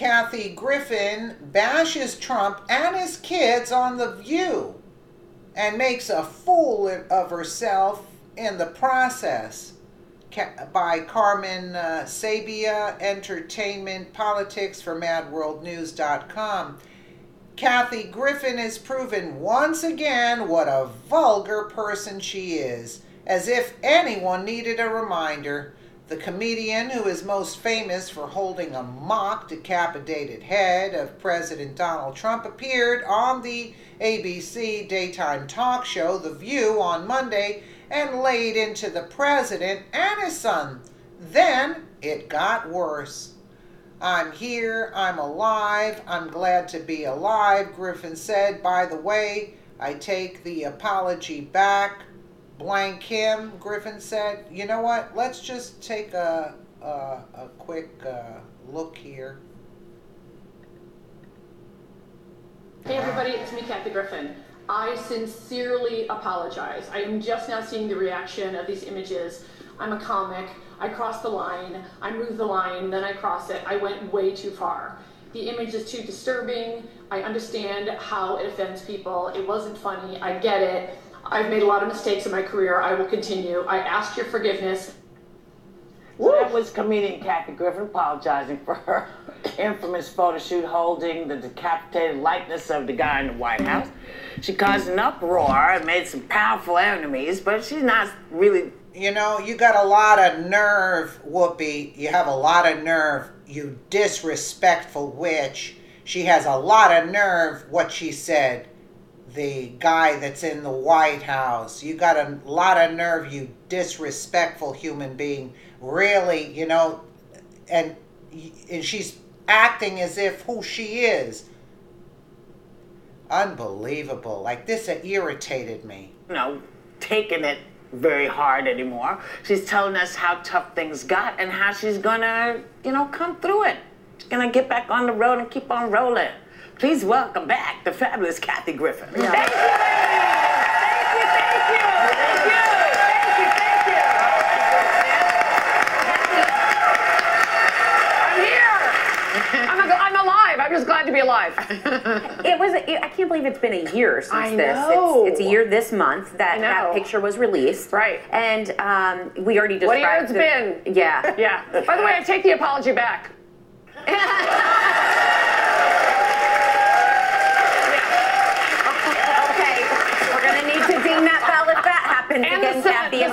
Kathy Griffin bashes Trump and his kids on The View and makes a fool of herself in the process. By Carmen Sabia, Entertainment Politics for MadWorldNews.com. Kathy Griffin has proven once again what a vulgar person she is, as if anyone needed a reminder. The comedian, who is most famous for holding a mock decapitated head of President Donald Trump, appeared on the ABC daytime talk show The View on Monday and laid into the president and his son. Then it got worse. "I'm here, I'm alive, I'm glad to be alive," Griffin said. "By the way, I take the apology back. Blank him," Griffin said. You know what? Let's just take a quick look here. Hey everybody, it's me, Kathy Griffin. I sincerely apologize. I am just now seeing the reaction of these images. I'm a comic. I crossed the line. I moved the line, then I crossed it. I went way too far. The image is too disturbing. I understand how it offends people. It wasn't funny. I get it. I've made a lot of mistakes in my career. I will continue. I ask your forgiveness. So that was comedian Kathy Griffin apologizing for her infamous photo shoot holding the decapitated likeness of the guy in the White House. She caused an uproar and made some powerful enemies, but she's not really... You know, you got a lot of nerve, Whoopi. You have a lot of nerve, you disrespectful witch. She has a lot of nerve, what she said. The guy that's in the White House. You got a lot of nerve, you disrespectful human being. Really, you know, and she's acting as if who she is. Unbelievable. Like, this irritated me. You know, taking it very hard anymore. She's telling us how tough things got and how she's gonna, you know, come through it. She's gonna get back on the road and keep on rolling. Please welcome back the fabulous Kathy Griffin. Yeah. Thank you, thank you, thank you, thank you, thank you, thank you. I'm here. I'm alive. I'm just glad to be alive. I can't believe it's been a year since I this. know. It's a year this month that picture was released. Right. And we already described... What a year it's been. Yeah. Yeah. By the way, I take the apology back. And the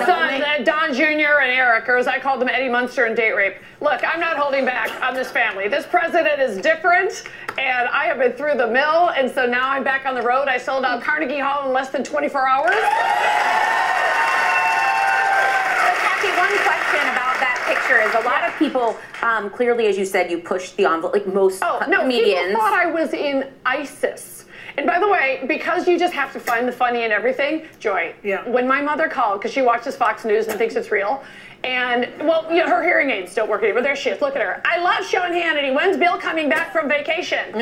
son, Don Jr. and Eric, or as I called them, Eddie Munster and date rape. Look, I'm not holding back on this family. This president is different, and I have been through the mill, and so now I'm back on the road. I sold out Carnegie Hall in less than 24 hours. So, Kathy, one question about that picture is a lot of people, clearly, as you said, you pushed the envelope, like most comedians. People thought I was in ISIS. And by the way, because you just have to find the funny in everything, Joy, when my mother called, because she watches Fox News and thinks it's real, and, well, you know, her hearing aids don't work anymore. There she is. Look at her. "I love Sean Hannity. When's Bill coming back from vacation?"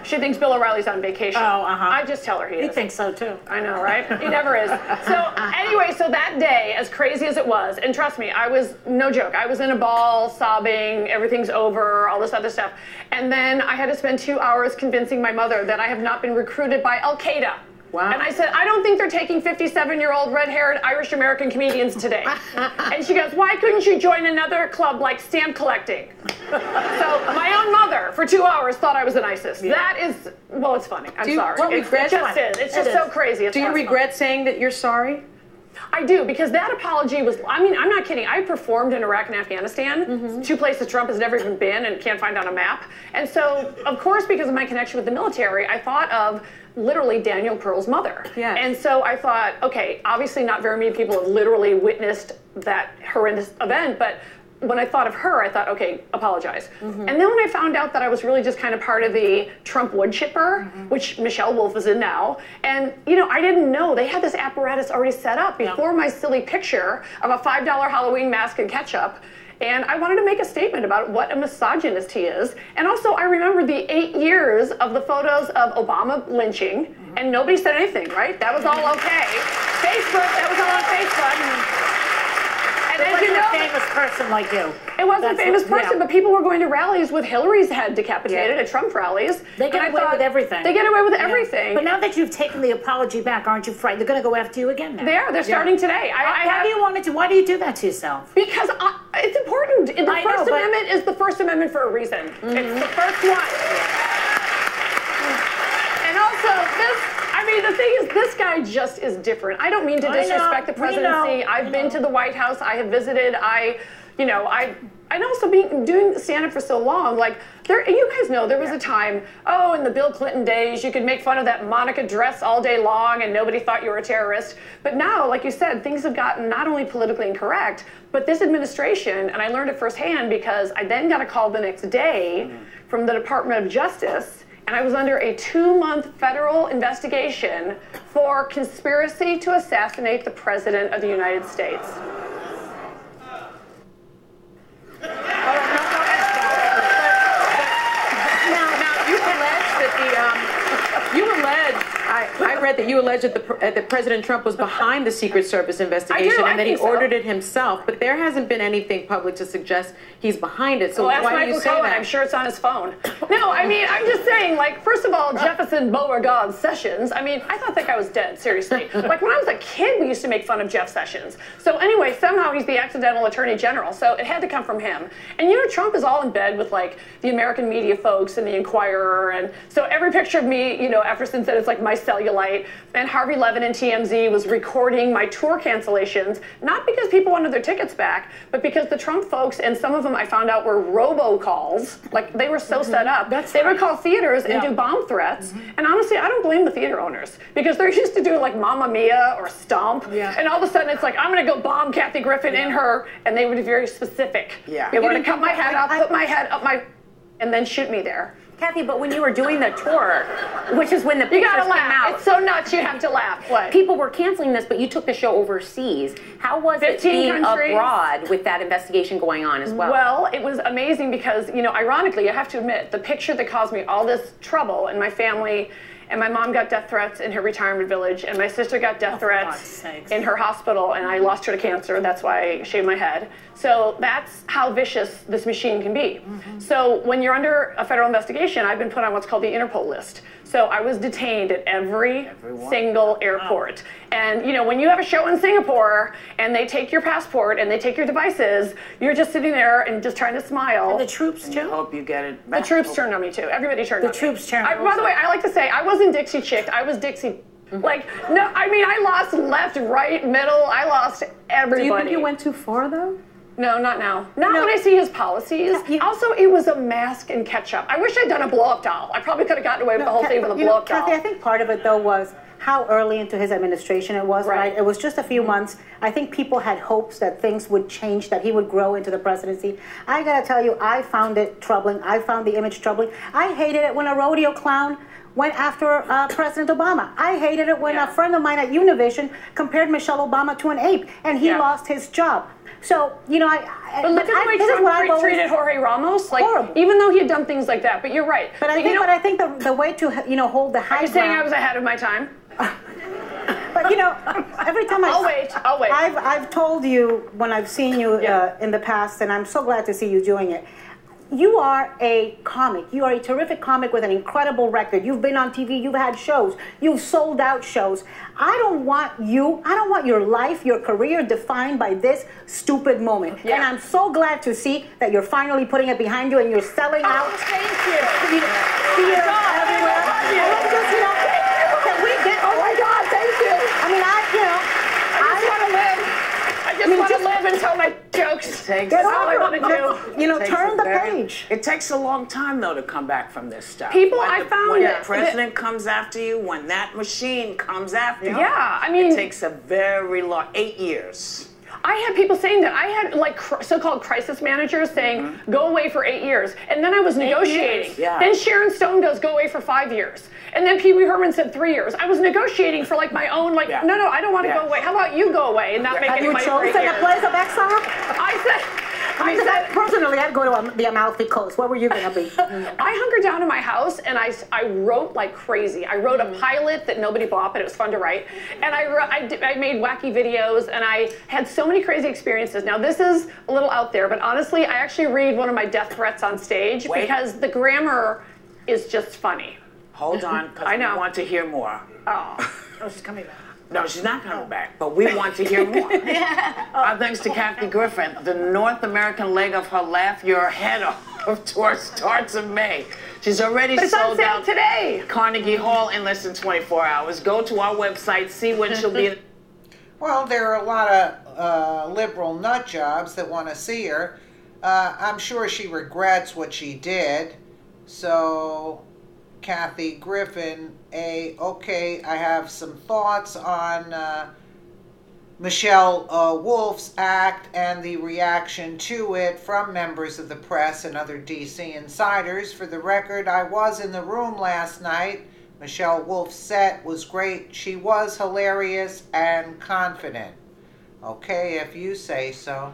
She thinks Bill O'Reilly's on vacation. Oh, I just tell her he is. He thinks so, too. I know, right? He never is. So, anyway, so that day, as crazy as it was, and trust me, I was, no joke, I was in a ball, sobbing, everything's over, all this other stuff. And then I had to spend 2 hours convincing my mother that I have not been recruited by Al-Qaeda. Wow. And I said, "I don't think they're taking 57-year-old red-haired Irish-American comedians today." And she goes, "Why couldn't you join another club like stamp collecting?" So my own mother, for 2 hours, thought I was in ISIS. Yeah. That is, well, it's funny. I'm sorry. It just is. It's just so crazy. Do you regret saying that you're sorry? I do, because that apology was, I mean, I'm not kidding. I performed in Iraq and Afghanistan, two places Trump has never even been and can't find on a map. And so, of course, because of my connection with the military, I thought of literally Daniel Pearl's mother. Yeah. And so I thought, okay, obviously not very many people have literally witnessed that horrendous event, but when I thought of her, I thought, okay, apologize. And then when I found out that I was really just kind of part of the Trump wood chipper, which Michelle Wolf is in now, and you know, I didn't know they had this apparatus already set up before my silly picture of a $5 Halloween mask and ketchup. And I wanted to make a statement about what a misogynist he is. And also, I remember the 8 years of the photos of Obama lynching, and nobody said anything, right? That was all okay. Facebook, that was all on Facebook. And as you know, a famous person like you. It wasn't a famous person, but people were going to rallies with Hillary's head decapitated at Trump rallies. They get away with everything. They get away with everything. But now that you've taken the apology back, aren't you frightened? They're going to go after you again now. They are. They're starting today. Why do you do that to yourself? Because it's important. The First Amendment is the First Amendment for a reason. It's the first one. And also, the thing is, this guy just is different. I don't mean to disrespect the presidency. I've been to the White House. I have visited. And also doing stand-up for so long, you guys know there was a time, in the Bill Clinton days, you could make fun of that Monica dress all day long and nobody thought you were a terrorist. But now, like you said, things have gotten not only politically incorrect, but this administration, and I learned it firsthand because I then got a call the next day from the Department of Justice, and I was under a 2-month federal investigation for conspiracy to assassinate the President of the United States. I read that you alleged that President Trump was behind the Secret Service investigation and that he ordered it himself, but there hasn't been anything public to suggest he's behind it. So why do you say that? I'm sure it's on his phone. No, I'm just saying, first of all, Jefferson Beauregard Sessions, I thought that guy was dead, seriously. When I was a kid, we used to make fun of Jeff Sessions. So anyway, somehow he's the accidental attorney general, so it had to come from him. And Trump is all in bed with the American media folks and the Inquirer, and so every picture of me, Efferson said it's my cellulite, and Harvey Levin and TMZ was recording my tour cancellations, not because people wanted their tickets back, but because the Trump folks, and some of them I found out were robocalls, they were so set up. They would call theaters and do bomb threats, and honestly, I don't blame the theater owners, because they're used to doing Mamma Mia or Stomp, and all of a sudden it's I'm going to go bomb Kathy Griffin in her, and they would be very specific. They want to cut my head off, put my head up and then shoot me there. Kathy, but when you were doing the tour, which is when the pictures came out. It's so nuts, you have to laugh. What? People were canceling this, but you took the show overseas. How was it being abroad with that investigation going on as well? Well, it was amazing because, ironically, I have to admit, the picture that caused me all this trouble in my family, and my mom got death threats in her retirement village, and my sister got death threats in her hospital, and I lost her to cancer. That's why I shaved my head. So that's how vicious this machine can be. So when you're under a federal investigation, I've been put on what's called the Interpol list. So I was detained at every single airport. And when you have a show in Singapore and they take your passport and they take your devices, you're just sitting there and just trying to smile. And the troops too? Hope you get it back. The troops turned on me too. Everybody turned on me. The troops turned on me. By the way, I like to say, I wasn't Dixie chicked, I was Dixie. I lost left, right, middle, I lost everybody. Do you think you went too far though? No, not now. Not when I see his policies. Also, it was a mask and ketchup. I wish I'd done a blow-up doll. I probably could have gotten away with the whole thing with a blow-up doll. Kathy, I think part of it, though, was how early into his administration it was, right? It was just a few months. I think people had hopes that things would change, that he would grow into the presidency. I got to tell you, I found it troubling. I found the image troubling. I hated it when a rodeo clown went after President Obama. I hated it when a friend of mine at Univision compared Michelle Obama to an ape, and he lost his job. So, but look at the way Trump treated Jorge Ramos. Horrible. Even though he had done things like that. But you're right. But I think the way to hold the high ground. Are you saying I was ahead of my time? But every time I'll wait. I've told you when I've seen you in the past, and I'm so glad to see you doing it. You are a comic. You are a terrific comic with an incredible record. You've been on TV. You've had shows. You've sold out shows. I don't want your life, your career defined by this stupid moment. Yeah. And I'm so glad to see that you're finally putting it behind you and you're selling out. Thank you. Theater everywhere. Can we get? Oh my God! Thank you. I just want to live. I just want to live and tell my jokes. That's all I want to do. Turn the page. It takes a long time, though, to come back from this stuff. When the president comes after you, when that machine comes after you, it takes a very long 8 years. I had people saying that. I had so-called crisis managers saying, go away for 8 years. And then I was negotiating. Then Sharon Stone goes, go away for 5 years. And then Pee Wee Herman said 3 years. I was negotiating for my own, no, I don't want to go away. How about you go away and not make any money for 8 years? Have you chosen a place of exile? I mean, personally, I'd go to the Amalfi Coast. What were you going to be? I hunkered down in my house and I wrote like crazy. I wrote a pilot that nobody bought, but it was fun to write. And I made wacky videos and I had so many crazy experiences. Now this is a little out there, but honestly, I actually read one of my death threats on stage because the grammar is just funny. Hold on, because we want to hear more. Oh, she's coming back. No, she's not coming back, but we want to hear more. Our thanks to Kathy Griffin. The North American leg of her Laugh Your Head Off tour starts in May. She's already sold out today. Carnegie Hall in less than 24 hours. Go to our website, see when she'll be. Well, there are a lot of liberal nut jobs that want to see her. I'm sure she regrets what she did. So, Kathy Griffin, okay, I have some thoughts on Michelle Wolf's act and the reaction to it from members of the press and other DC insiders. For the record, I was in the room last night. Michelle Wolf's set was great. She was hilarious and confident. Okay, if you say so.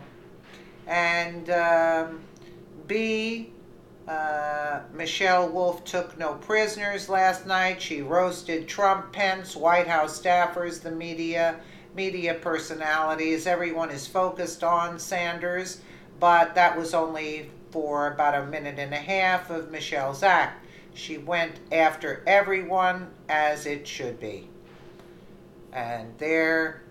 And B, Michelle Wolf took no prisoners last night. She roasted Trump, Pence, White House staffers, the media personalities. Everyone is focused on Sanders, but that was only for about a minute and a half of Michelle's act. She went after everyone as it should be. And there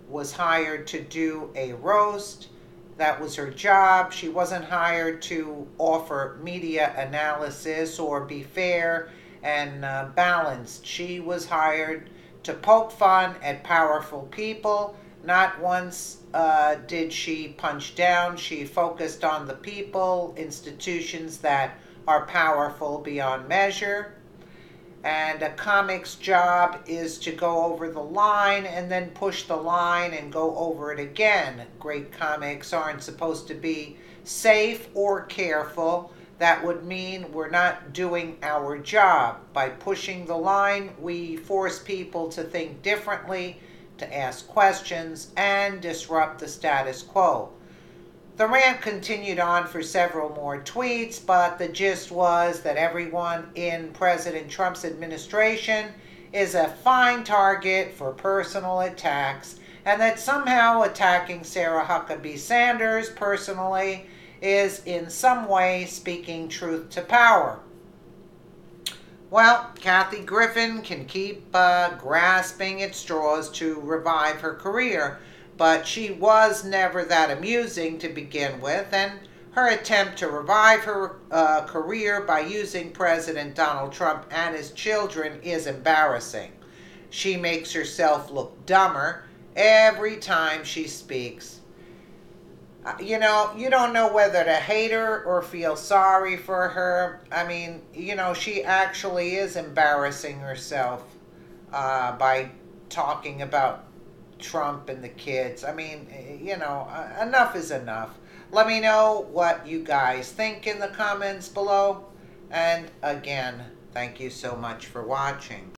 was hired to do a roast. That was her job. She wasn't hired to offer media analysis or be fair and balanced. She was hired to poke fun at powerful people. Not once did she punch down. She focused on the people, institutions that are powerful beyond measure. And a comic's job is to go over the line and then push the line and go over it again. Great comics aren't supposed to be safe or careful. That would mean we're not doing our job. By pushing the line, we force people to think differently, to ask questions, and disrupt the status quo. The rant continued on for several more tweets, but the gist was that everyone in President Trump's administration is a fine target for personal attacks, and that somehow attacking Sarah Huckabee Sanders personally is in some way speaking truth to power. Well, Kathy Griffin can keep grasping at straws to revive her career, but she was never that amusing to begin with, and her attempt to revive her career by using President Donald Trump and his children is embarrassing. She makes herself look dumber every time she speaks. You know, you don't know whether to hate her or feel sorry for her. I mean, you know, she actually is embarrassing herself by talking about Trump and the kids. I mean, you know, enough is enough. Let me know what you guys think in the comments below. And again, thank you so much for watching.